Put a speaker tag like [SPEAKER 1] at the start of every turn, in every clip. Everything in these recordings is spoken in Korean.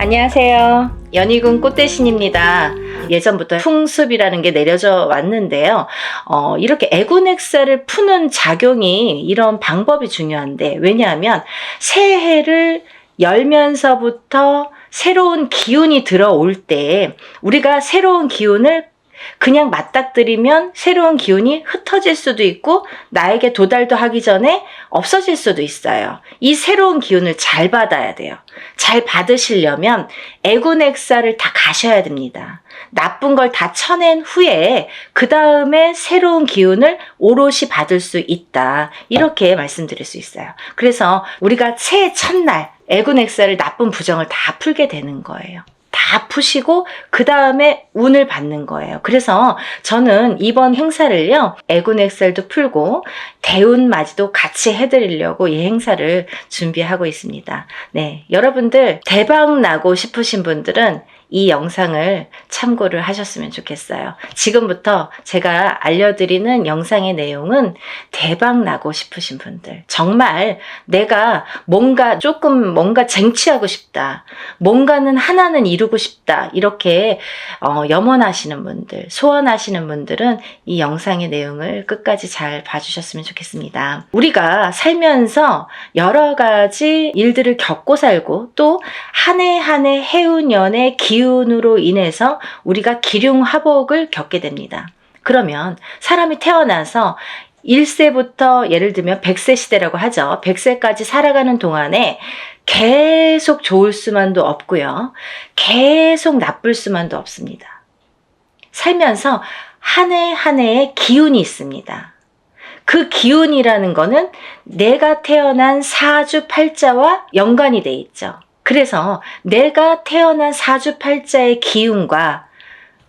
[SPEAKER 1] 안녕하세요. 연희군 꽃대신입니다. 예전부터 풍습이라는 게 내려져 왔는데요. 이렇게 애군액살을 푸는 작용이 이런 방법이 중요한데, 왜냐하면 새해를 열면서부터 새로운 기운이 들어올 때 우리가 새로운 기운을 그냥 맞닥뜨리면 새로운 기운이 흩어질 수도 있고 나에게 도달도 하기 전에 없어질 수도 있어요. 이 새로운 기운을 잘 받아야 돼요. 잘 받으시려면 애군액살을 다 가셔야 됩니다. 나쁜 걸 다 쳐낸 후에 그 다음에 새로운 기운을 오롯이 받을 수 있다. 이렇게 말씀드릴 수 있어요. 그래서 우리가 새해 첫날 애군액살을 나쁜 부정을 다 풀게 되는 거예요. 다 푸시고 그 다음에 운을 받는 거예요. 그래서 저는 이번 행사를요, 애군액살도 풀고 대운맞이도 같이 해드리려고 이 행사를 준비하고 있습니다. 네, 여러분들 대박 나고 싶으신 분들은 이 영상을 참고를 하셨으면 좋겠어요. 지금부터 제가 알려드리는 영상의 내용은 대박 나고 싶으신 분들, 정말 내가 뭔가 쟁취하고 싶다, 뭔가는 하나는 이루고 싶다, 이렇게 염원하시는 분들, 소원하시는 분들은 이 영상의 내용을 끝까지 잘 봐주셨으면 좋겠습니다. 우리가 살면서 여러 가지 일들을 겪고 살고 또 한 해 한 해 해운년의 기운으로 인해서 우리가 기륭화복을 겪게 됩니다. 그러면 사람이 태어나서 1세부터 예를 들면 100세 시대라고 하죠. 100세까지 살아가는 동안에 계속 좋을 수만도 없고요. 계속 나쁠 수만도 없습니다. 살면서 한 해 한 해의 기운이 있습니다. 그 기운이라는 거는 내가 태어난 사주팔자와 연관이 돼 있죠. 그래서 내가 태어난 사주팔자의 기운과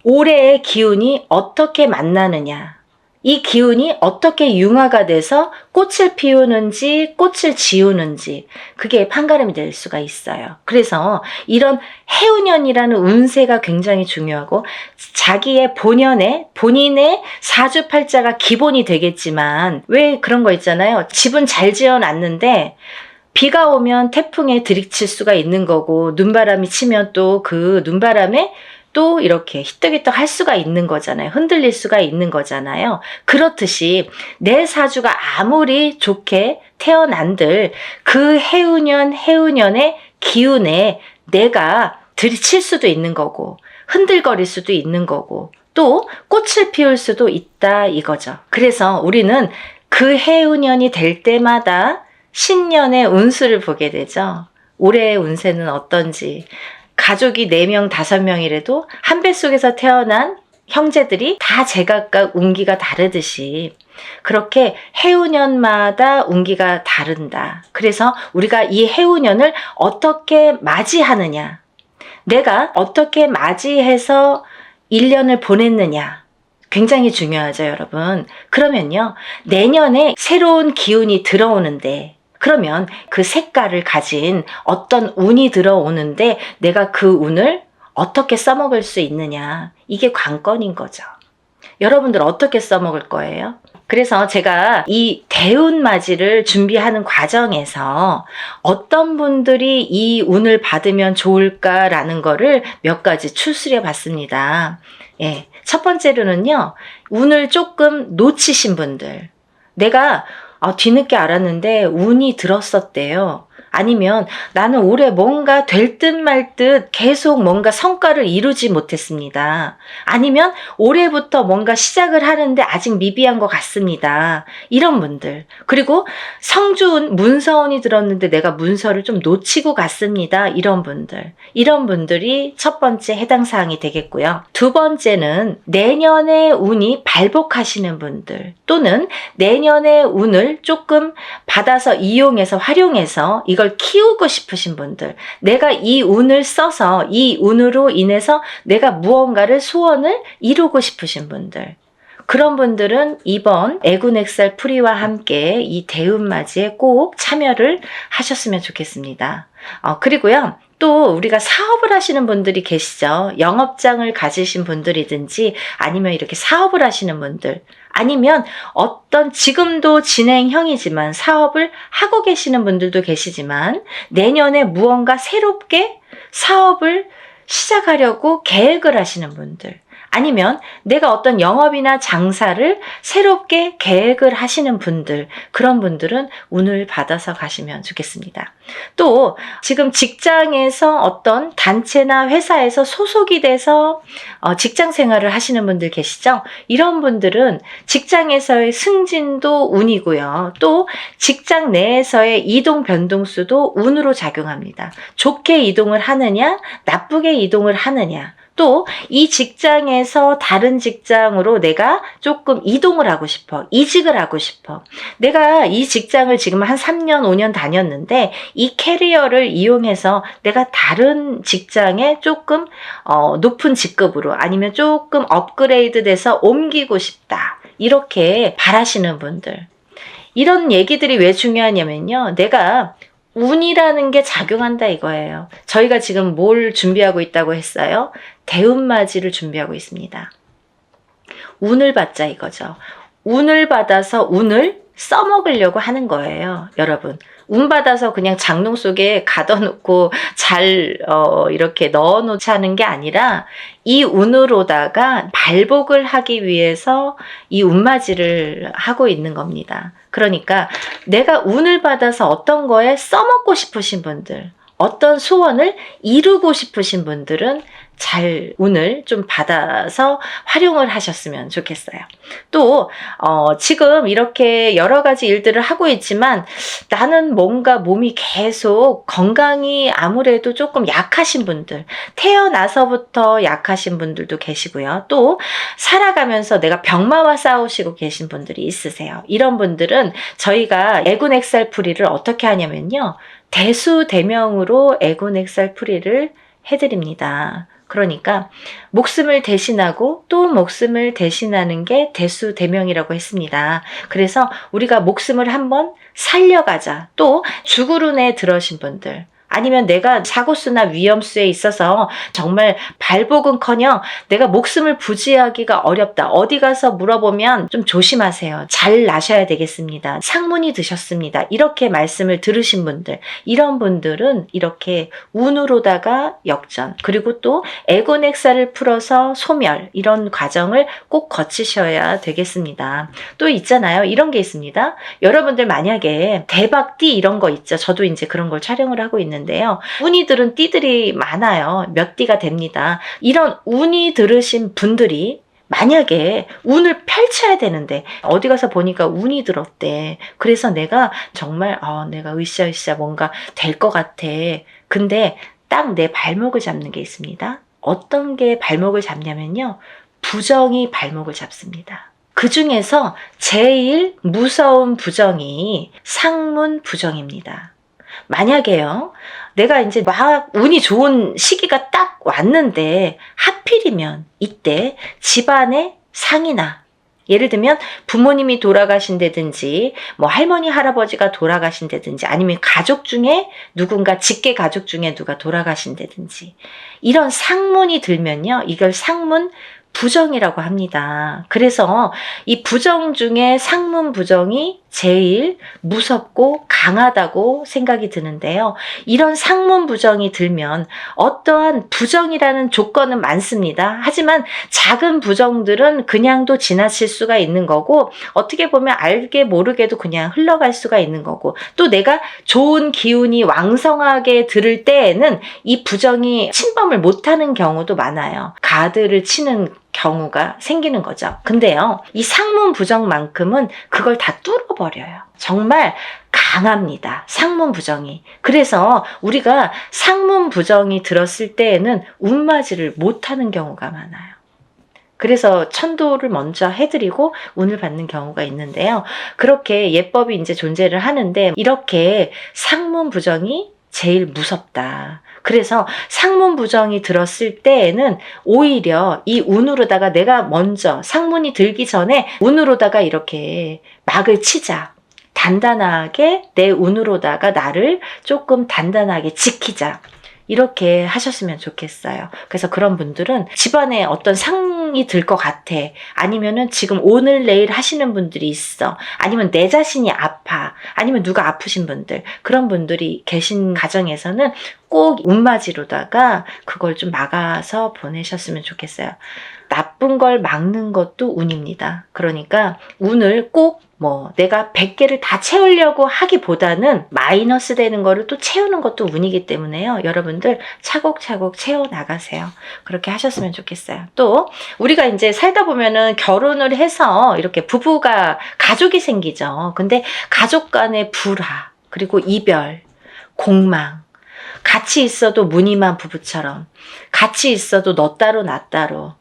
[SPEAKER 1] 올해의 기운이 어떻게 만나느냐, 이 기운이 어떻게 융화가 돼서 꽃을 피우는지 꽃을 지우는지, 그게 판가름이 될 수가 있어요. 그래서 이런 해운년이라는 운세가 굉장히 중요하고, 자기의 본인의 사주팔자가 기본이 되겠지만, 왜 그런 거 있잖아요. 집은 잘 지어놨는데 비가 오면 태풍에 들이칠 수가 있는 거고, 눈바람이 치면 또 그 눈바람에 또 이렇게 히떡히떡 할 수가 있는 거잖아요. 흔들릴 수가 있는 거잖아요. 그렇듯이 내 사주가 아무리 좋게 태어난들 그 해운년의 기운에 내가 들이칠 수도 있는 거고, 흔들거릴 수도 있는 거고, 또 꽃을 피울 수도 있다 이거죠. 그래서 우리는 그 해운년이 될 때마다 신년의 운수를 보게 되죠. 올해의 운세는 어떤지. 가족이 4명, 5명이라도 한 뱃속에서 태어난 형제들이 다 제각각 운기가 다르듯이 그렇게 해운년마다 운기가 다른다. 그래서 우리가 이 해운년을 어떻게 맞이하느냐, 내가 어떻게 맞이해서 1년을 보냈느냐, 굉장히 중요하죠, 여러분. 그러면요, 내년에 새로운 기운이 들어오는데, 그러면 그 색깔을 가진 어떤 운이 들어오는데 내가 그 운을 어떻게 써먹을 수 있느냐, 이게 관건인 거죠. 여러분들 어떻게 써먹을 거예요? 그래서 제가 이 대운맞이를 준비하는 과정에서 어떤 분들이 이 운을 받으면 좋을까라는 거를 몇 가지 추스려 봤습니다. 예, 첫 번째로는요, 운을 조금 놓치신 분들, 내가 뒤늦게 알았는데 운이 들었었대요. 아니면 나는 올해 뭔가 될 듯 말 듯 계속 뭔가 성과를 이루지 못했습니다. 아니면 올해부터 뭔가 시작을 하는데 아직 미비한 것 같습니다. 이런 분들. 그리고 성주운, 문서운이 들었는데 내가 문서를 좀 놓치고 갔습니다. 이런 분들. 이런 분들이 첫 번째 해당 사항이 되겠고요. 두 번째는 내년의 운이 발복하시는 분들, 또는 내년의 운을 조금 받아서 이용해서 활용해서 이걸 키우고 싶으신 분들, 내가 이 운을 써서 이 운으로 인해서 내가 무언가를 소원을 이루고 싶으신 분들, 그런 분들은 이번 애군액살 풀이와 함께 이 대운맞이에 꼭 참여를 하셨으면 좋겠습니다. 그리고요, 또 우리가 사업을 하시는 분들이 계시죠. 영업장을 가지신 분들이든지 아니면 이렇게 사업을 하시는 분들, 아니면 어떤 지금도 진행형이지만 사업을 하고 계시는 분들도 계시지만 내년에 무언가 새롭게 사업을 시작하려고 계획을 하시는 분들, 아니면 내가 어떤 영업이나 장사를 새롭게 계획을 하시는 분들, 그런 분들은 운을 받아서 가시면 좋겠습니다. 또 지금 직장에서 어떤 단체나 회사에서 소속이 돼서 직장 생활을 하시는 분들 계시죠? 이런 분들은 직장에서의 승진도 운이고요. 또 직장 내에서의 이동 변동수도 운으로 작용합니다. 좋게 이동을 하느냐, 나쁘게 이동을 하느냐, 또 이 직장에서 다른 직장으로 내가 조금 이동을 하고 싶어, 이직을 하고 싶어. 내가 이 직장을 지금 한 3년, 5년 다녔는데 이 캐리어를 이용해서 내가 다른 직장에 조금 높은 직급으로, 아니면 조금 업그레이드 돼서 옮기고 싶다, 이렇게 바라시는 분들. 이런 얘기들이 왜 중요하냐면요, 내가 운이라는 게 작용한다 이거예요. 저희가 지금 뭘 준비하고 있다고 했어요? 대운맞이를 준비하고 있습니다. 운을 받자 이거죠. 운을 받아서 운을 써먹으려고 하는 거예요, 여러분. 운 받아서 그냥 장롱 속에 가둬놓고 잘 이렇게 넣어놓자는 게 아니라 이 운으로다가 발복을 하기 위해서 이 운맞이를 하고 있는 겁니다. 그러니까 내가 운을 받아서 어떤 거에 써먹고 싶으신 분들, 어떤 소원을 이루고 싶으신 분들은 잘 운을 좀 받아서 활용을 하셨으면 좋겠어요. 또 지금 이렇게 여러 가지 일들을 하고 있지만 나는 뭔가 몸이 계속 건강이 아무래도 조금 약하신 분들, 태어나서부터 약하신 분들도 계시고요. 또 살아가면서 내가 병마와 싸우시고 계신 분들이 있으세요. 이런 분들은 저희가 애군액살풀이를 어떻게 하냐면요, 대수대명으로 애군액살풀이를 해드립니다. 그러니까 목숨을 대신하고 또 목숨을 대신하는 게 대수대명이라고 했습니다. 그래서 우리가 목숨을 한번 살려가자. 또 죽으run에 들어신 분들, 아니면 내가 사고수나 위험수에 있어서 정말 발복은커녕 내가 목숨을 부지하기가 어렵다, 어디 가서 물어보면 좀 조심하세요, 잘 나셔야 되겠습니다, 상문이 드셨습니다, 이렇게 말씀을 들으신 분들, 이런 분들은 이렇게 운으로다가 역전, 그리고 또 애곤액살을 풀어서 소멸, 이런 과정을 꼭 거치셔야 되겠습니다. 또 있잖아요, 이런 게 있습니다. 여러분들 만약에 대박띠 이런 거 있죠. 저도 이제 그런 걸 촬영을 하고 있는데요. 운이 들은 띠들이 많아요. 몇 띠가 됩니다. 이런 운이 들으신 분들이 만약에 운을 펼쳐야 되는데 어디 가서 보니까 운이 들었대. 그래서 내가 정말 내가 으쌰으쌰 뭔가 될 것 같아. 근데 딱 내 발목을 잡는 게 있습니다. 어떤 게 발목을 잡냐면요, 부정이 발목을 잡습니다. 그 중에서 제일 무서운 부정이 상문 부정입니다. 만약에요, 내가 이제 막 운이 좋은 시기가 딱 왔는데 하필이면 이때 집안에 상이나, 예를 들면 부모님이 돌아가신다든지 뭐 할머니 할아버지가 돌아가신다든지, 아니면 가족 중에 누군가, 직계 가족 중에 누가 돌아가신다든지, 이런 상문이 들면요, 이걸 상문 부정이라고 합니다. 그래서 이 부정 중에 상문 부정이 제일 무섭고 강하다고 생각이 드는데요. 이런 상문 부정이 들면 어떠한 부정이라는 조건은 많습니다. 하지만 작은 부정들은 그냥도 지나칠 수가 있는 거고, 어떻게 보면 알게 모르게도 그냥 흘러갈 수가 있는 거고, 또 내가 좋은 기운이 왕성하게 들을 때에는 이 부정이 침범을 못하는 경우도 많아요. 가드를 치는 경우가 생기는 거죠. 근데요, 이 상문 부정만큼은 그걸 다 뚫어버려요. 정말 강합니다, 상문 부정이. 그래서 우리가 상문 부정이 들었을 때에는 운맞이를 못하는 경우가 많아요. 그래서 천도를 먼저 해드리고 운을 받는 경우가 있는데요. 그렇게 예법이 이제 존재를 하는데, 이렇게 상문 부정이 제일 무섭다. 그래서 상문 부정이 들었을 때에는 오히려 이 운으로다가 내가 먼저, 상문이 들기 전에 운으로다가 이렇게 막을 치자. 단단하게 내 운으로다가 나를 조금 단단하게 지키자. 이렇게 하셨으면 좋겠어요. 그래서 그런 분들은 집안에 어떤 병이 들 것 같아. 아니면은 지금 오늘 내일 하시는 분들이 있어. 아니면 내 자신이 아파. 아니면 누가 아프신 분들. 그런 분들이 계신 가정에서는 꼭 운맞이로다가 그걸 좀 막아서 보내셨으면 좋겠어요. 나쁜 걸 막는 것도 운입니다. 그러니까 운을 꼭 내가 100개를 다 채우려고 하기보다는 마이너스 되는 거를 또 채우는 것도 운이기 때문에요. 여러분들 차곡차곡 채워나가세요. 그렇게 하셨으면 좋겠어요. 또 우리가 이제 살다 보면은 결혼을 해서 이렇게 부부가 가족이 생기죠. 근데 가족 간의 불화, 그리고 이별, 공망, 같이 있어도 무늬만 부부처럼, 같이 있어도 너 따로 나 따로,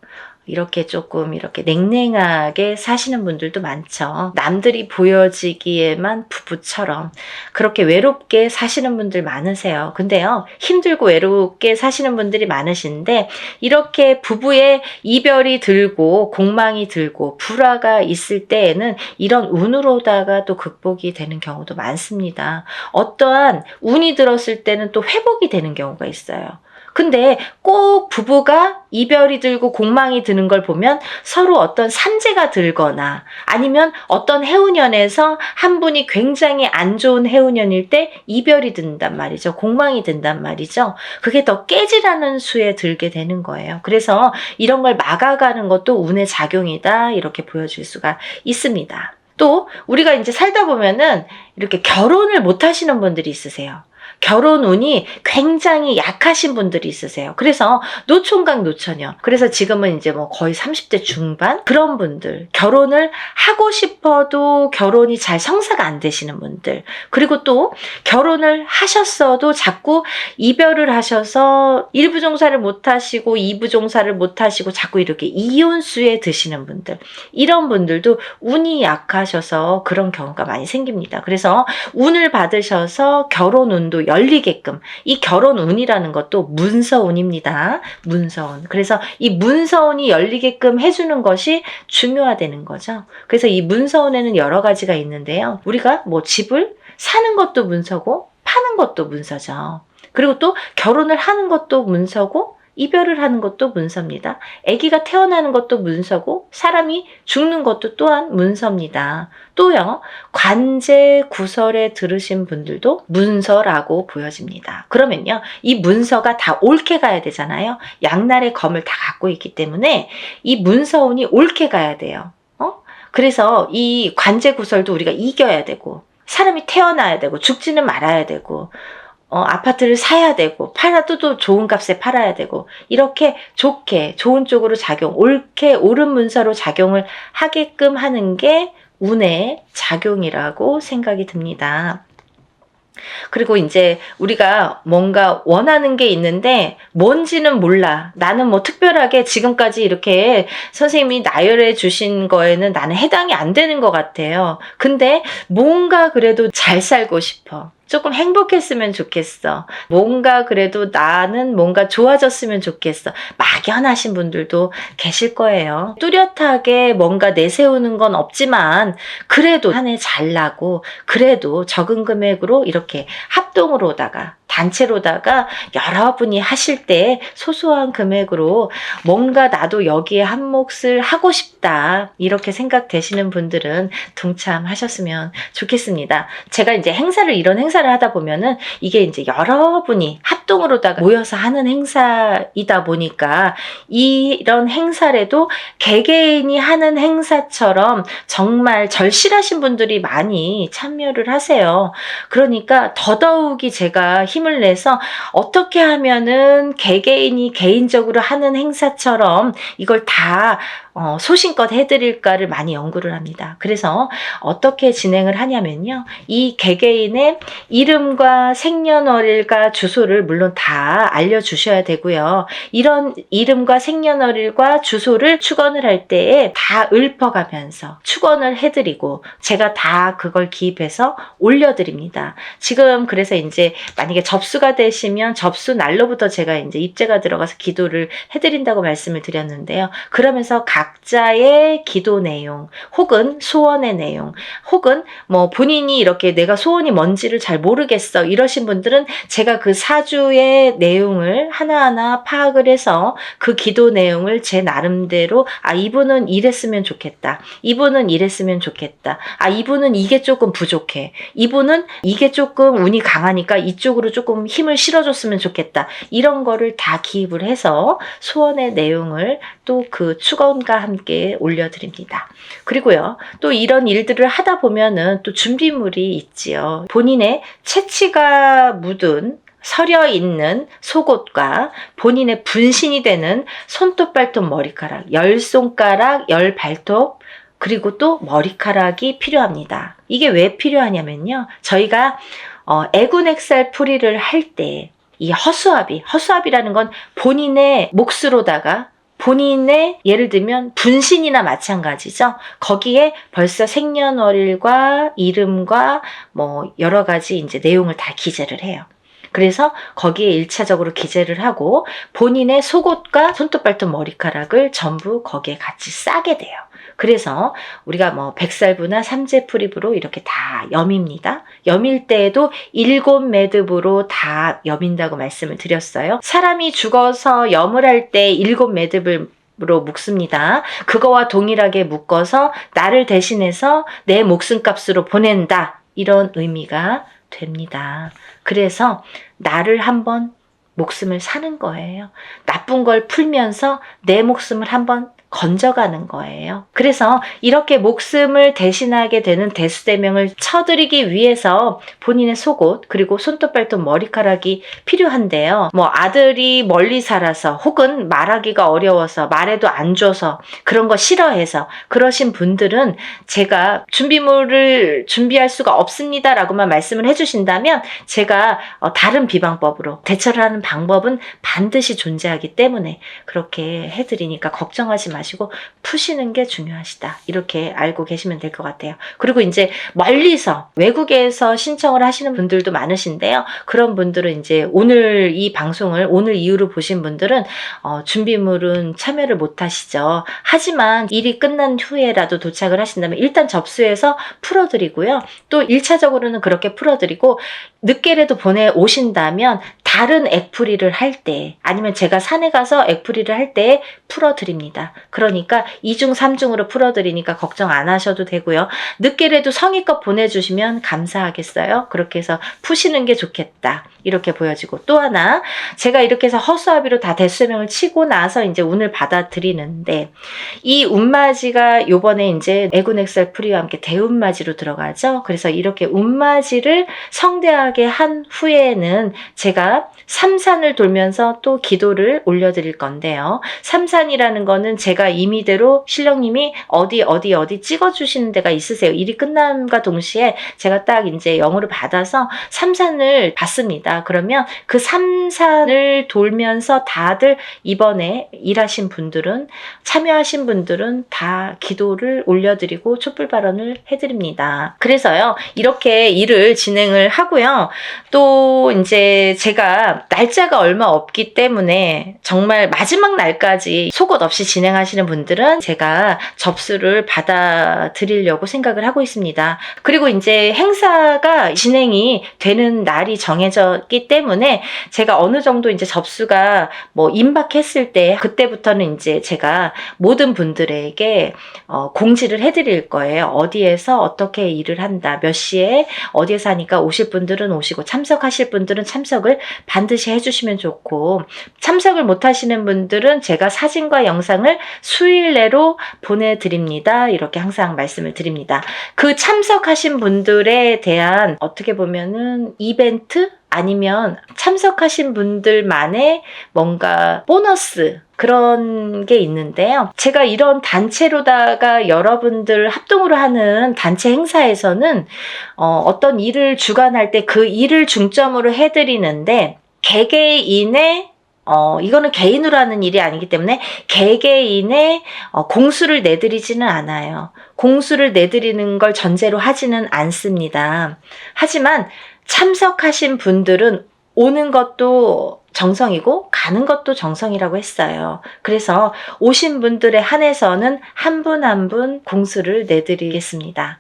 [SPEAKER 1] 이렇게 조금 이렇게 냉랭하게 사시는 분들도 많죠. 남들이 보여지기에만 부부처럼 그렇게 외롭게 사시는 분들 많으세요. 근데요, 힘들고 외롭게 사시는 분들이 많으신데 이렇게 부부의 이별이 들고 공망이 들고 불화가 있을 때에는 이런 운으로다가 또 극복이 되는 경우도 많습니다. 어떠한 운이 들었을 때는 또 회복이 되는 경우가 있어요. 근데 꼭 부부가 이별이 들고 공망이 드는 걸 보면 서로 어떤 산재가 들거나 아니면 어떤 해운년에서 한 분이 굉장히 안 좋은 해운년일 때 이별이 든단 말이죠. 공망이 든단 말이죠. 그게 더 깨지라는 수에 들게 되는 거예요. 그래서 이런 걸 막아가는 것도 운의 작용이다, 이렇게 보여줄 수가 있습니다. 또 우리가 이제 살다 보면은 이렇게 결혼을 못 하시는 분들이 있으세요. 결혼 운이 굉장히 약하신 분들이 있으세요. 그래서 노총각 노처녀. 그래서 지금은 이제 거의 30대 중반 그런 분들, 결혼을 하고 싶어도 결혼이 잘 성사가 안 되시는 분들, 그리고 또 결혼을 하셨어도 자꾸 이별을 하셔서 1부 종사를 못 하시고 2부 종사를 못 하시고 자꾸 이렇게 이혼수에 드시는 분들, 이런 분들도 운이 약하셔서 그런 경우가 많이 생깁니다. 그래서 운을 받으셔서 결혼 운도 열리게끔, 이 결혼 운이라는 것도 문서운입니다. 문서운. 그래서 이 문서운이 열리게끔 해주는 것이 중요하다는 거죠. 그래서 이 문서운에는 여러 가지가 있는데요. 우리가 집을 사는 것도 문서고 파는 것도 문서죠. 그리고 또 결혼을 하는 것도 문서고 이별을 하는 것도 문서입니다. 아기가 태어나는 것도 문서고 사람이 죽는 것도 또한 문서입니다. 또요, 관제 구설에 들으신 분들도 문서라고 보여집니다. 그러면요, 이 문서가 다 옳게 가야 되잖아요. 양날의 검을 다 갖고 있기 때문에 이 문서운이 옳게 가야 돼요. 그래서 이 관제 구설도 우리가 이겨야 되고, 사람이 태어나야 되고, 죽지는 말아야 되고, 아파트를 사야 되고, 팔아도 또 좋은 값에 팔아야 되고, 이렇게 좋게, 좋은 쪽으로 옳게, 옳은 문서로 작용을 하게끔 하는 게 운의 작용이라고 생각이 듭니다. 그리고 이제 우리가 뭔가 원하는 게 있는데 뭔지는 몰라. 나는 특별하게 지금까지 이렇게 선생님이 나열해 주신 거에는 나는 해당이 안 되는 것 같아요. 근데 뭔가 그래도 잘 살고 싶어. 조금 행복했으면 좋겠어. 뭔가 그래도 나는 뭔가 좋아졌으면 좋겠어. 막연하신 분들도 계실 거예요. 뚜렷하게 뭔가 내세우는 건 없지만 그래도 한 해 잘 나고, 그래도 적은 금액으로 이렇게 합동으로다가 단체로다가 여러분이 하실 때 소소한 금액으로 뭔가 나도 여기에 한 몫을 하고 싶다, 이렇게 생각되시는 분들은 동참하셨으면 좋겠습니다. 제가 이제 이런 행사를 하다 보면은 이게 이제 여러분이 합동으로다가 모여서 하는 행사이다 보니까 이런 행사라도 개개인이 하는 행사처럼 정말 절실하신 분들이 많이 참여를 하세요. 그러니까 더더욱이 제가 힘을 내서 어떻게 하면은 개개인이 개인적으로 하는 행사처럼 이걸 다 소신껏 해드릴까를 많이 연구를 합니다. 그래서 어떻게 진행을 하냐면요, 이 개개인의 이름과 생년월일과 주소를 물론 다 알려주셔야 되고요. 이런 이름과 생년월일과 주소를 축원을 할 때에 다 읊어가면서 축원을 해드리고 제가 다 그걸 기입해서 올려드립니다. 지금 그래서 이제 만약에 접수가 되시면 접수 날로부터 제가 이제 입제가 들어가서 기도를 해드린다고 말씀을 드렸는데요. 그러면서 각 각자의 기도 내용, 혹은 소원의 내용, 혹은 뭐 본인이 이렇게 내가 소원이 뭔지를 잘 모르겠어 이러신 분들은 제가 그 사주의 내용을 하나하나 파악을 해서 그 기도 내용을 제 나름대로 이분은 이랬으면 좋겠다. 이분은 이랬으면 좋겠다. 이분은 이게 조금 부족해. 이분은 이게 조금 운이 강하니까 이쪽으로 조금 힘을 실어줬으면 좋겠다. 이런 거를 다 기입을 해서 소원의 내용을 또 그 축원과 함께 올려드립니다. 그리고요, 또 이런 일들을 하다 보면은 또 준비물이 있지요. 본인의 채취가 묻은 서려 있는 속옷과 본인의 분신이 되는 손톱, 발톱, 머리카락, 10손가락, 10발톱, 그리고 또 머리카락이 필요합니다. 이게 왜 필요하냐면요. 저희가 애군액살 풀이를 할 때 이 허수아비라는 건 본인의 몫으로다가 본인의 예를 들면 분신이나 마찬가지죠. 거기에 벌써 생년월일과 이름과 뭐 여러 가지 이제 내용을 다 기재를 해요. 그래서 거기에 1차적으로 기재를 하고 본인의 속옷과 손톱, 발톱, 머리카락을 전부 거기에 같이 싸게 돼요. 그래서 우리가 뭐 백살부나 삼재풀입으로 이렇게 다 염입니다. 염일 때에도 7매듭으로 다 염인다고 말씀을 드렸어요. 사람이 죽어서 염을 할 때 7매듭을 로 묶습니다. 그거와 동일하게 묶어서 나를 대신해서 내 목숨값으로 보낸다. 이런 의미가 됩니다. 그래서 나를 한번 목숨을 사는 거예요. 나쁜 걸 풀면서 내 목숨을 한번 건져가는 거예요. 그래서 이렇게 목숨을 대신하게 되는 대수대명을 쳐드리기 위해서 본인의 속옷 그리고 손톱, 발톱, 머리카락이 필요한데요. 뭐 아들이 멀리 살아서 혹은 말하기가 어려워서 말해도 안 줘서 그런 거 싫어해서 그러신 분들은 제가 준비물을 준비할 수가 없습니다 라고만 말씀을 해주신다면 제가 다른 비방법으로 대처를 하는 방법은 반드시 존재하기 때문에 그렇게 해드리니까 걱정하지 마시고 푸시는 게 중요하시다. 이렇게 알고 계시면 될 것 같아요. 그리고 이제 멀리서 외국에서 신청을 하시는 분들도 많으신데요. 그런 분들은 이제 오늘 이 방송을 오늘 이후로 보신 분들은 준비물은 참여를 못 하시죠. 하지만 일이 끝난 후에라도 도착을 하신다면 일단 접수해서 풀어드리고요. 또 1차적으로는 그렇게 풀어드리고 늦게라도 보내오신다면 다른 액풀이를 할 때 아니면 제가 산에 가서 액풀이를 할 때 풀어드립니다. 그러니까 2중 3중으로 풀어드리니까 걱정 안 하셔도 되고요. 늦게라도 성의껏 보내주시면 감사하겠어요. 그렇게 해서 푸시는 게 좋겠다. 이렇게 보여지고 또 하나 제가 이렇게 해서 허수아비로 다 대수명을 치고 나서 이제 운을 받아들이는데 이 운맞이가 요번에 이제 애군액살 풀이와 함께 대운맞이로 들어가죠. 그래서 이렇게 운맞이를 성대하게 한 후에는 제가 삼산을 돌면서 또 기도를 올려드릴 건데요. 삼산이라는 거는 제가 임의대로 신령님이 어디 찍어주시는 데가 있으세요. 일이 끝남과 동시에 제가 딱 이제 영으로 받아서 삼산을 받습니다. 그러면 그 삼산을 돌면서 다들 이번에 일하신 분들은 참여하신 분들은 다 기도를 올려드리고 촛불 발언을 해드립니다. 그래서요 이렇게 일을 진행을 하고요. 또 이제 제가 날짜가 얼마 없기 때문에 정말 마지막 날까지 속옷 없이 진행하시는 분들은 제가 접수를 받아드리려고 생각을 하고 있습니다. 그리고 이제 행사가 진행이 되는 날이 정해졌기 때문에 제가 어느 정도 이제 접수가 뭐 임박했을 때 그때부터는 이제 제가 모든 분들에게 공지를 해드릴 거예요. 어디에서 어떻게 일을 한다, 몇 시에 어디에서 하니까 오실 분들은 오시고 참석하실 분들은 참석을 반드시 해주시면 좋고 참석을 못 하시는 분들은 제가 사진과 영상을 수일 내로 보내드립니다. 이렇게 항상 말씀을 드립니다. 그 참석하신 분들에 대한 어떻게 보면은 이벤트? 아니면 참석하신 분들만의 뭔가 보너스 그런 게 있는데요. 제가 이런 단체로다가 여러분들 합동으로 하는 단체 행사에서는 어떤 일을 주관할 때 그 일을 중점으로 해드리는데 개개인의 이거는 개인으로 하는 일이 아니기 때문에 개개인의 공수를 내드리지는 않아요. 공수를 내드리는 걸 전제로 하지는 않습니다. 하지만 참석하신 분들은 오는 것도 정성이고 가는 것도 정성이라고 했어요. 그래서 오신 분들에 한해서는 한 분 한 분 공수를 내드리겠습니다.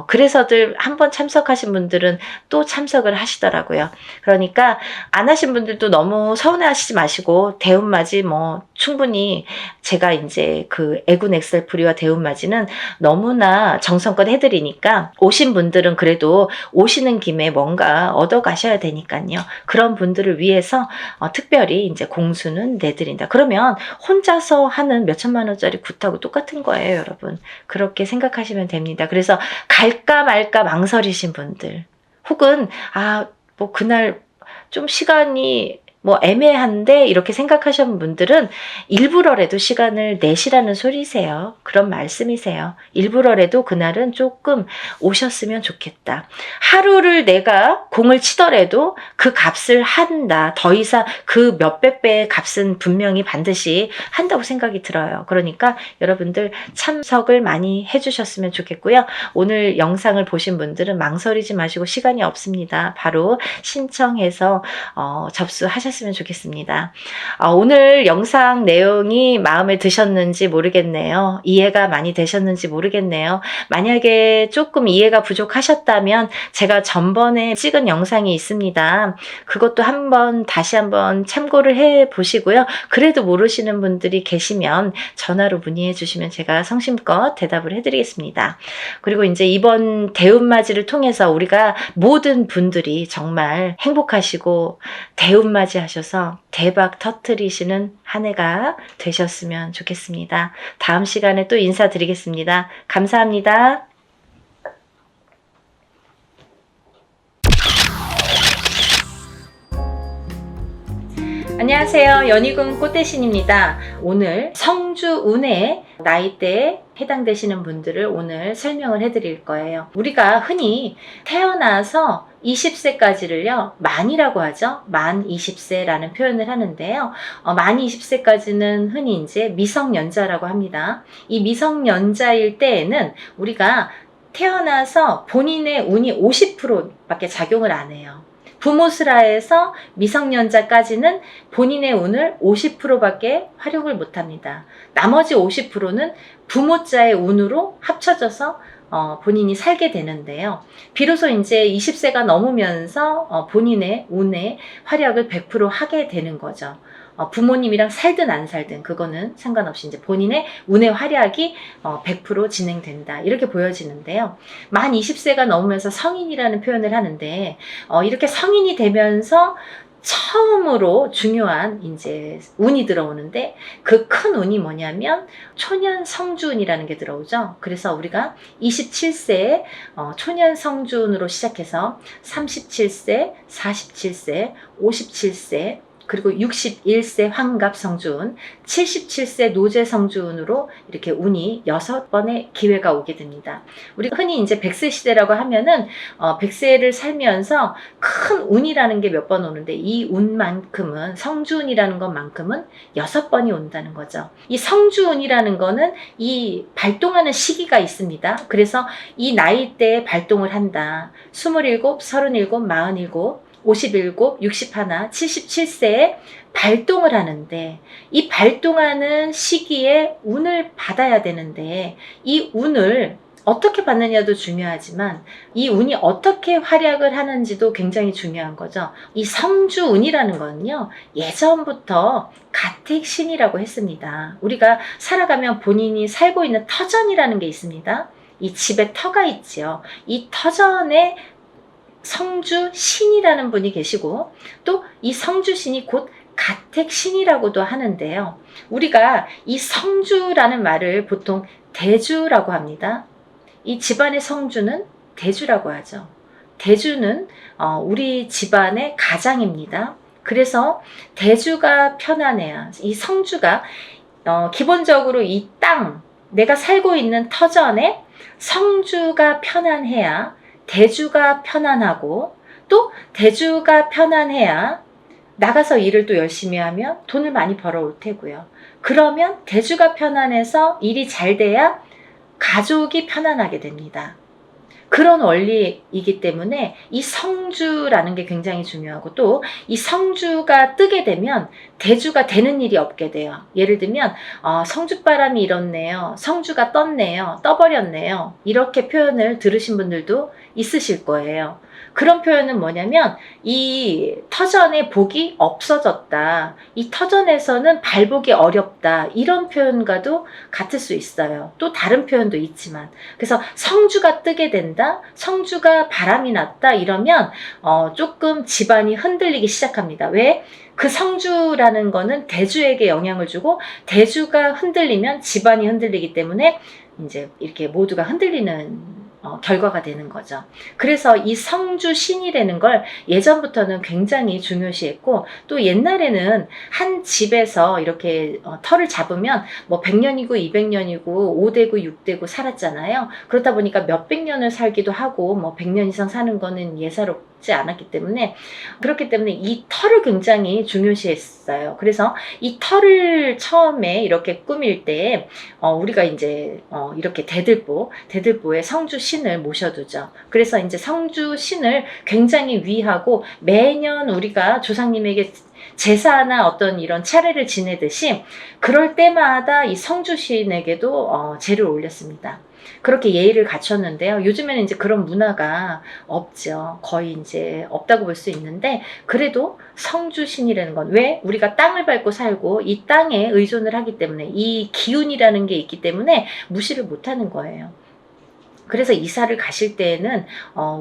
[SPEAKER 1] 그래서들 한번 참석하신 분들은 또 참석을 하시더라고요. 그러니까 안 하신 분들도 너무 서운해하시지 마시고 대운맞이 뭐 충분히 제가 이제 그 애군 엑셀프리와 대운맞이는 너무나 정성껏 해드리니까 오신 분들은 그래도 오시는 김에 뭔가 얻어 가셔야 되니까요. 그런 분들을 위해서 특별히 이제 공수는 내드린다. 그러면 혼자서 하는 몇천만 원짜리 굿하고 똑같은 거예요, 여러분. 그렇게 생각하시면 됩니다. 그래서 갈까 말까 망설이신 분들, 혹은 뭐 그날 좀 시간이 뭐 애매한데 이렇게 생각하시는 분들은 일부러라도 시간을 내시라는 소리세요. 그런 말씀이세요. 일부러라도 그날은 조금 오셨으면 좋겠다. 하루를 내가 공을 치더라도 그 값을 한다. 더 이상 그 몇백 배의 값은 분명히 반드시 한다고 생각이 들어요. 그러니까 여러분들 참석을 많이 해주셨으면 좋겠고요. 오늘 영상을 보신 분들은 망설이지 마시고, 시간이 없습니다. 바로 신청해서 접수하셨으면 좋겠습니다. 오늘 영상 내용이 마음에 드셨는지 모르겠네요. 이해가 많이 되셨는지 모르겠네요. 만약에 조금 이해가 부족하셨다면 제가 전번에 찍은 영상이 있습니다. 그것도 다시 한번 참고를 해 보시고요. 그래도 모르시는 분들이 계시면 전화로 문의해 주시면 제가 성심껏 대답을 해드리겠습니다. 그리고 이제 이번 대운맞이를 통해서 우리가 모든 분들이 정말 행복하시고 대운맞이 하셔서 대박 터뜨리시는 한 해가 되셨으면 좋겠습니다. 다음 시간에 또 인사드리겠습니다. 감사합니다. 안녕하세요. 연희군 꽃대신입니다. 오늘 성주운의 나이대에 해당되시는 분들을 오늘 설명을 해드릴 거예요. 우리가 흔히 태어나서 20세까지를요, 만이라고 하죠. 만 20세라는 표현을 하는데요. 만 20세까지는 흔히 이제 미성년자라고 합니다. 이 미성년자일 때에는 우리가 태어나서 본인의 운이 50%밖에 작용을 안 해요. 부모스라에서 미성년자까지는 본인의 운을 50%밖에 활용을 못합니다. 나머지 50%는 부모자의 운으로 합쳐져서 본인이 살게 되는데요. 비로소 이제 20세가 넘으면서 본인의 운의 활약을 100% 하게 되는 거죠. 부모님이랑 살든 안 살든 그거는 상관없이 이제 본인의 운의 활약이 100% 진행된다, 이렇게 보여지는데요. 만 20세가 넘으면서 성인이라는 표현을 하는데 이렇게 성인이 되면서 처음으로 중요한 이제 운이 들어오는데, 그 큰 운이 뭐냐면 초년 성주운이라는 게 들어오죠. 그래서 우리가 27세에 초년 성주운으로 시작해서 37세, 47세, 57세, 그리고 61세 환갑성주운, 77세 노제성주운으로 이렇게 운이 6번의 기회가 오게 됩니다. 우리가 흔히 이제 100세 시대라고 하면은 100세를 살면서 큰 운이라는 게 몇 번 오는데, 이 운만큼은, 성주운이라는 것만큼은 6번이 온다는 거죠. 이 성주운이라는 거는 이 발동하는 시기가 있습니다. 그래서 이 나이대에 발동을 한다. 27, 37, 47, 57, 61, 77세에 발동을 하는데, 이 발동하는 시기에 운을 받아야 되는데, 이 운을 어떻게 받느냐도 중요하지만 이 운이 어떻게 활약을 하는지도 굉장히 중요한 거죠. 이 성주운이라는 거는요, 예전부터 가택신이라고 했습니다. 우리가 살아가면 본인이 살고 있는 터전이라는 게 있습니다. 이 집에 터가 있지요. 이 터전에 성주신이라는 분이 계시고, 또 이 성주신이 곧 가택신이라고도 하는데요. 우리가 이 성주라는 말을 보통 대주라고 합니다. 이 집안의 성주는 대주라고 하죠. 대주는 우리 집안의 가장입니다. 그래서 대주가 편안해야, 이 성주가 기본적으로 이 땅, 내가 살고 있는 터전에 성주가 편안해야 대주가 편안하고, 또 대주가 편안해야 나가서 일을 또 열심히 하면 돈을 많이 벌어올 테고요. 그러면 대주가 편안해서 일이 잘 돼야 가족이 편안하게 됩니다. 그런 원리이기 때문에 이 성주라는 게 굉장히 중요하고, 또 이 성주가 뜨게 되면 대주가 되는 일이 없게 돼요. 예를 들면 성주바람이 일었네요, 성주가 떴네요, 떠버렸네요, 이렇게 표현을 들으신 분들도 있으실 거예요. 그런 표현은 뭐냐면 이 터전의 복이 없어졌다, 이 터전에서는 발복이 어렵다, 이런 표현과도 같을 수 있어요. 또 다른 표현도 있지만, 그래서 성주가 뜨게 된다, 성주가 바람이 났다, 이러면 조금 집안이 흔들리기 시작합니다. 왜? 그 성주라는 거는 대주에게 영향을 주고, 대주가 흔들리면 집안이 흔들리기 때문에 이제 이렇게 모두가 흔들리는 결과가 되는 거죠. 그래서 이 성주 신이라는 걸 예전부터는 굉장히 중요시했고, 또 옛날에는 한 집에서 이렇게 터를 잡으면 뭐 100년이고 200년이고 5대고 6대고 살았잖아요. 그렇다 보니까 몇백 년을 살기도 하고 뭐 100년 이상 사는 거는 예사롭지 않았기 때문에, 그렇기 때문에 이 터를 굉장히 중요시했어요. 그래서 이 터를 처음에 이렇게 꾸밀 때 우리가 이제 이렇게 대들보에 성주 신을 모셔두죠. 그래서 이제 성주 신을 굉장히 위하고, 매년 우리가 조상님에게 제사나 어떤 이런 차례를 지내듯이 그럴 때마다 이 성주 신에게도 제를 올렸습니다. 그렇게 예의를 갖췄는데요. 요즘에는 이제 그런 문화가 없죠. 거의 이제 없다고 볼 수 있는데, 그래도 성주신이라는 건, 왜? 우리가 땅을 밟고 살고 이 땅에 의존을 하기 때문에, 이 기운이라는 게 있기 때문에 무시를 못하는 거예요. 그래서 이사를 가실 때에는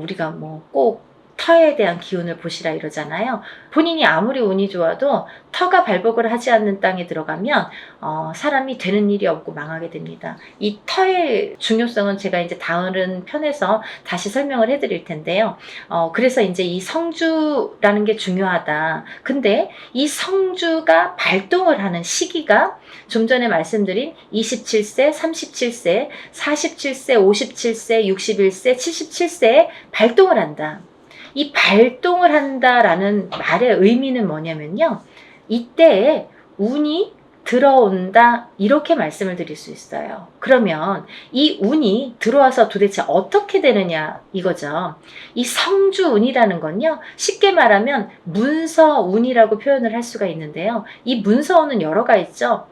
[SPEAKER 1] 우리가 뭐 꼭 터에 대한 기운을 보시라 이러잖아요. 본인이 아무리 운이 좋아도 터가 발복을 하지 않는 땅에 들어가면 사람이 되는 일이 없고 망하게 됩니다. 이 터의 중요성은 제가 이제 다른 편에서 다시 설명을 해드릴 텐데요. 그래서 이제 이 성주라는 게 중요하다. 근데 이 성주가 발동을 하는 시기가 좀 전에 말씀드린 27세, 37세, 47세, 57세, 61세, 77세에 발동을 한다. 이 발동을 한다라는 말의 의미는 뭐냐면요, 이때에 운이 들어온다, 이렇게 말씀을 드릴 수 있어요. 그러면 이 운이 들어와서 도대체 어떻게 되느냐 이거죠. 이 성주운이라는 건요, 쉽게 말하면 문서운이라고 표현을 할 수가 있는데요. 이 문서운은 여러가 있죠.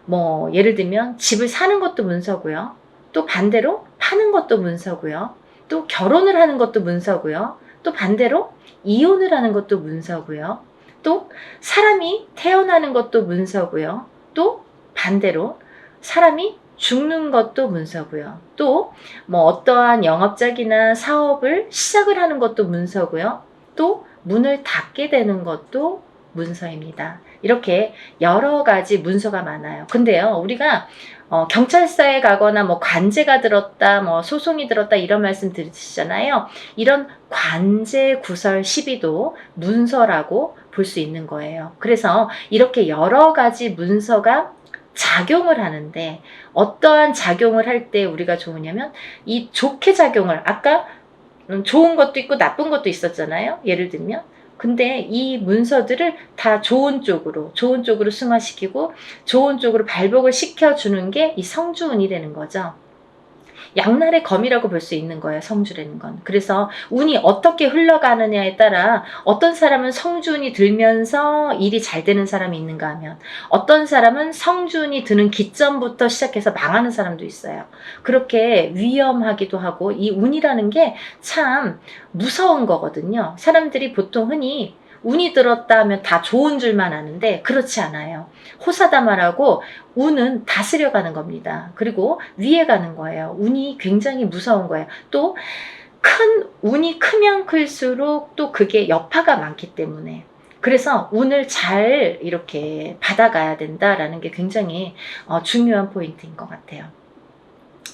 [SPEAKER 1] 뭐 예를 들면 집을 사는 것도 문서고요, 또 반대로 파는 것도 문서고요, 또 결혼을 하는 것도 문서고요, 또 반대로 이혼을 하는 것도 문서고요, 또 사람이 태어나는 것도 문서고요, 또 반대로 사람이 죽는 것도 문서고요, 또 뭐 어떠한 영업작이나 사업을 시작을 하는 것도 문서고요, 또 문을 닫게 되는 것도 문서입니다. 이렇게 여러 가지 문서가 많아요. 근데요, 우리가 경찰서에 가거나 뭐 관제가 들었다, 뭐 소송이 들었다, 이런 말씀 들으시잖아요. 이런 관제 구설 시비도 문서라고 볼 수 있는 거예요. 그래서 이렇게 여러 가지 문서가 작용을 하는데, 어떠한 작용을 할 때 우리가 좋으냐면, 이 좋게 작용을, 아까 좋은 것도 있고 나쁜 것도 있었잖아요. 예를 들면, 근데 이 문서들을 다 좋은 쪽으로 승화시키고 좋은 쪽으로 발복을 시켜주는 게 이 성주운이라는 거죠. 양날의 검이라고 볼 수 있는 거예요, 성주라는 건. 그래서 운이 어떻게 흘러가느냐에 따라 어떤 사람은 성주운이 들면서 일이 잘 되는 사람이 있는가 하면, 어떤 사람은 성주운이 드는 기점부터 시작해서 망하는 사람도 있어요. 그렇게 위험하기도 하고, 이 운이라는 게 참 무서운 거거든요. 사람들이 보통 흔히 운이 들었다 하면 다 좋은 줄만 아는데 그렇지 않아요. 호사다마라고 운은 다스려가는 겁니다. 그리고 위에 가는 거예요. 운이 굉장히 무서운 거예요. 또 운이 크면 클수록 또 그게 여파가 많기 때문에, 그래서 운을 잘 이렇게 받아가야 된다라는 게 굉장히 중요한 포인트인 것 같아요.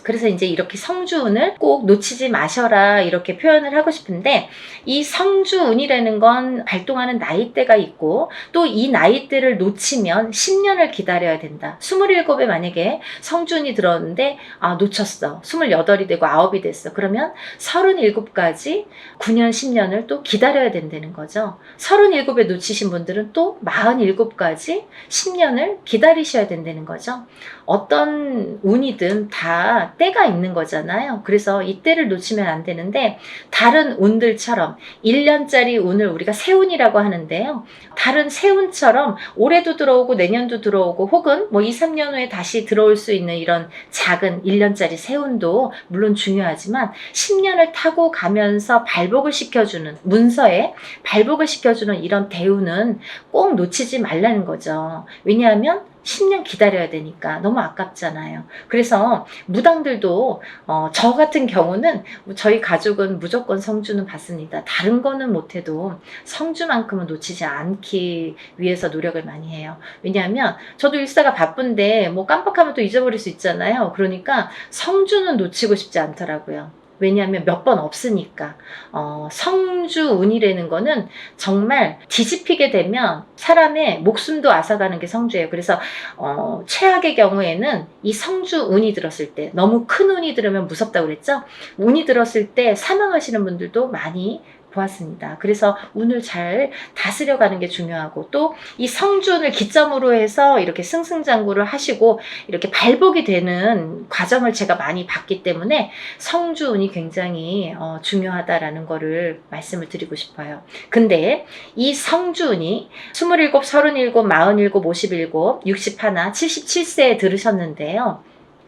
[SPEAKER 1] 그래서 이제 이렇게 성주운을 꼭 놓치지 마셔라, 이렇게 표현을 하고 싶은데, 이 성주운이라는 건 발동하는 나이대가 있고, 또 이 나이대를 놓치면 10년을 기다려야 된다. 27에 만약에 성주운이 들었는데 놓쳤어. 28이 되고 9이 됐어. 그러면 37까지 9년 10년을 또 기다려야 된다는 거죠. 37에 놓치신 분들은 또 47까지 10년을 기다리셔야 된다는 거죠. 어떤 운이든 다 우리가 때가 있는 거잖아요. 그래서 이 때를 놓치면 안 되는데 다른 운들처럼 1년짜리 운을 우리가 세운이라고 하는데요. 다른 세운처럼 올해도 들어오고 내년도 들어오고 혹은 뭐 2, 3년 후에 다시 들어올 수 있는 이런 작은 1년짜리 세운도 물론 중요하지만 10년을 타고 가면서 발복을 시켜주는 문서에 발복을 시켜주는 이런 대운은 꼭 놓치지 말라는 거죠. 왜냐하면 10년 기다려야 되니까 너무 아깝잖아요. 그래서 무당들도 저 같은 경우는 저희 가족은 무조건 성주는 받습니다. 다른 거는 못해도 성주만큼은 놓치지 않기 위해서 노력을 많이 해요. 왜냐하면 저도 일사가 바쁜데 뭐 깜빡하면 또 잊어버릴 수 있잖아요. 그러니까 성주는 놓치고 싶지 않더라고요. 왜냐하면 몇 번 없으니까. 성주운이라는 거는 정말 뒤집히게 되면 사람의 목숨도 앗아가는 게 성주예요. 그래서 최악의 경우에는 이 성주운이 들었을 때, 너무 큰 운이 들으면 무섭다고 그랬죠? 운이 들었을 때 사망하시는 분들도 많이 보았습니다. 그래서 운을 잘 다스려가는 게 중요하고 또 이 성주운을 기점으로 해서 이렇게 승승장구를 하시고 이렇게 발복이 되는 과정을 제가 많이 봤기 때문에 성주운이 굉장히 중요하다라는 거를 말씀을 드리고 싶어요. 근데 이 성주운이 27, 37, 47, 57, 61, 77세에 들으셨는데요.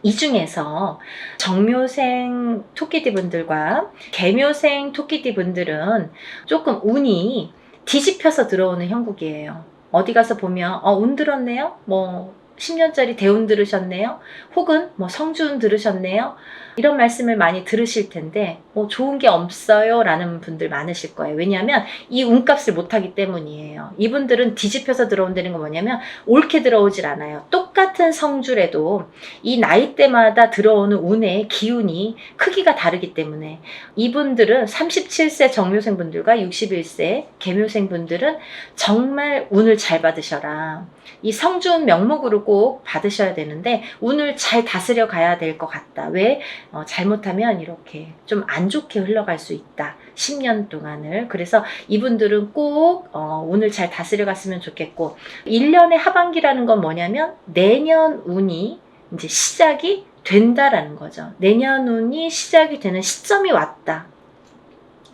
[SPEAKER 1] 이 중에서 정묘생 토끼띠 분들과 개묘생 토끼띠 분들은 조금 운이 뒤집혀서 들어오는 형국이에요. 어디 가서 보면 운 들었네요? 뭐 10년짜리 대운 들으셨네요? 혹은 뭐 성주운 들으셨네요? 이런 말씀을 많이 들으실 텐데 좋은 게 없어요 라는 분들 많으실 거예요. 왜냐하면 이 운값을 못하기 때문이에요. 이분들은 뒤집혀서 들어온다는 건 뭐냐면 옳게 들어오질 않아요. 똑같은 성주래도 이 나이대마다 들어오는 운의 기운이 크기가 다르기 때문에 이분들은 37세 정묘생 분들과 61세 개묘생 분들은 정말 운을 잘 받으셔라. 이 성주운 명목으로 꼭 받으셔야 되는데 운을 잘 다스려 가야 될 것 같다. 왜? 잘못하면 이렇게 좀 안 좋게 흘러갈 수 있다. 10년 동안을. 그래서 이분들은 꼭 운을 잘 다스려 갔으면 좋겠고 1년의 하반기라는 건 뭐냐면 내년 운이 이제 시작이 된다라는 거죠. 내년 운이 시작이 되는 시점이 왔다.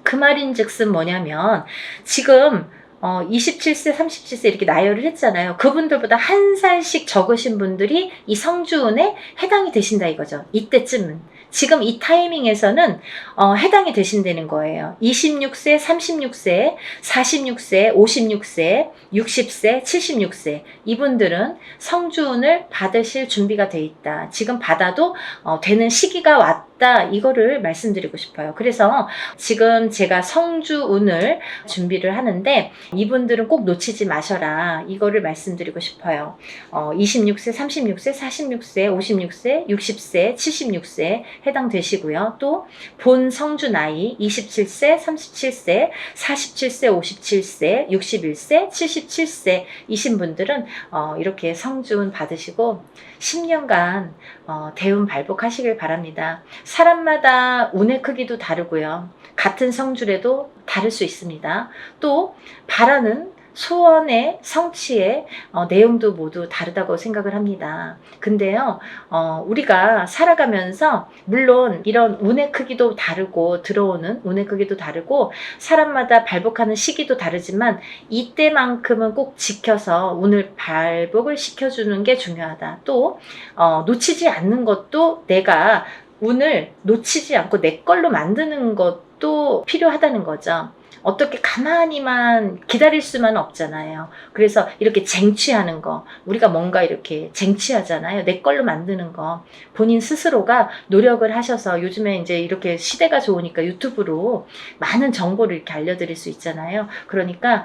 [SPEAKER 1] 그 말인즉슨 뭐냐면 지금 27세, 37세 이렇게 나열을 했잖아요. 그분들보다 한 살씩 적으신 분들이 이 성주운에 해당이 되신다 이거죠. 이때쯤은. 지금 이 타이밍에서는 해당이 되신다는 거예요. 26세, 36세, 46세, 56세, 60세, 76세 이분들은 성주운을 받으실 준비가 돼 있다. 지금 받아도 되는 시기가 왔다. 이거를 말씀드리고 싶어요. 그래서 지금 제가 성주운을 준비를 하는데 이분들은 꼭 놓치지 마셔라. 이거를 말씀드리고 싶어요. 26세, 36세, 46세, 56세, 60세, 76세 해당되시고요. 또 본 성주 나이 27세, 37세, 47세, 57세, 61세, 77세 이신 분들은 이렇게 성주운 받으시고 10년간 대운 발복하시길 바랍니다. 사람마다 운의 크기도 다르고요. 같은 성주래도 다를 수 있습니다. 또 바라는 소원의 성취의 내용도 모두 다르다고 생각을 합니다. 근데요, 우리가 살아가면서 물론 이런 운의 크기도 다르고 들어오는 운의 크기도 다르고 사람마다 발복하는 시기도 다르지만 이때만큼은 꼭 지켜서 운을 발복을 시켜주는 게 중요하다. 또 놓치지 않는 것도 내가 운을 놓치지 않고 내 걸로 만드는 것도 필요하다는 거죠. 어떻게 가만히만 기다릴 수만 없잖아요. 그래서 이렇게 쟁취하는 거, 우리가 뭔가 이렇게 쟁취하잖아요. 내 걸로 만드는 거. 본인 스스로가 노력을 하셔서 요즘에 이제 이렇게 시대가 좋으니까 유튜브로 많은 정보를 이렇게 알려드릴 수 있잖아요. 그러니까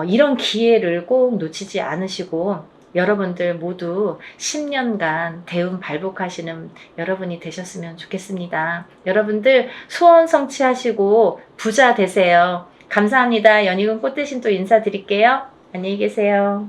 [SPEAKER 1] 이런 기회를 꼭 놓치지 않으시고 여러분들 모두 10년간 대운 발복하시는 여러분이 되셨으면 좋겠습니다. 여러분들 소원 성취하시고 부자 되세요. 감사합니다. 연희군 꽃대신 또 인사드릴게요. 안녕히 계세요.